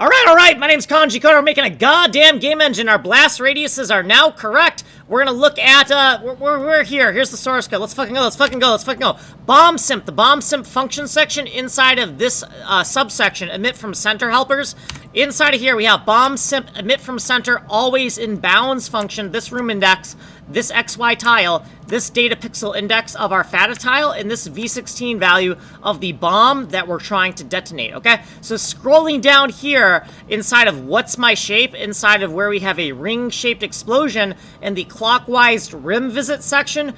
All right, my name's Kanji Koda. We're making a goddamn game engine. Our blast radiuses are now correct. We're gonna look at, we're here. Here's the source code. Let's fucking go. Bomb simp, the bomb simp function section inside of this subsection, emit from center helpers. Inside of here, we have bomb simp, emit from center, always in bounds function, this room index, this XY tile, this data pixel index of our FATA tile, and this V16 value of the bomb that we're trying to detonate, okay? So scrolling down here, inside of what's my shape, inside of where we have a ring-shaped explosion, and the clockwise rim visit section,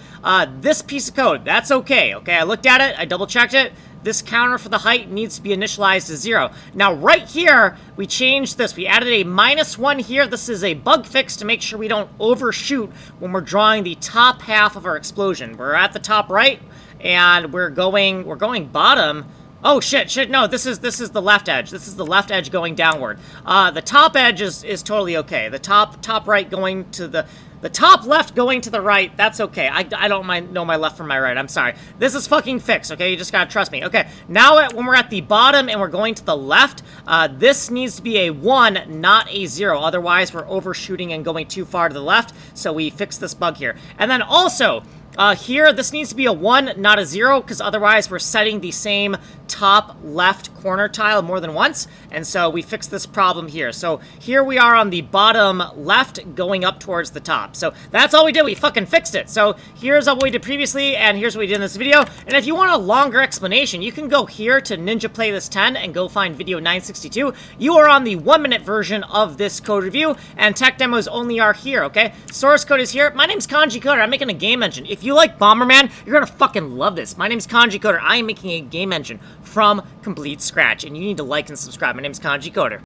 this piece of code, that's okay, I looked at it, I double-checked it. This counter for the height needs to be initialized to 0. Now, right here, we changed this. We added a -1 here. This is a bug fix to make sure we don't overshoot when we're drawing the top half of our explosion. We're at the top right, and we're going bottom. Oh, shit, no, this is the left edge. This is the left edge going downward. The top edge is totally okay. The top right going to the top left going to the right, that's okay. I don't know my left from my right, I'm sorry. This is fucking fixed, okay? You just gotta trust me. Okay, now when we're at the bottom and we're going to the left, this needs to be a 1, not a 0. Otherwise, we're overshooting and going too far to the left, so we fix this bug here. And then also, here, this needs to be a 1, not a 0, because otherwise we're setting the same top left corner tile more than once, and so we fix this problem here. So here we are on the bottom left going up towards the top. So that's all we did, we fucking fixed it. So here's what we did previously, and here's what we did in this video. And if you want a longer explanation, you can go here to Ninja Playlist 10 and go find video 962. You are on the 1-minute version of this code review, and tech demos only are here, okay? Source code is here. My name's Kanji Koda, I'm making a game engine. If you like Bomberman, you're gonna fucking love this. My name's Kanji Koda. I am making a game engine from complete scratch, and you need to like and subscribe. My name's Kanji Koda.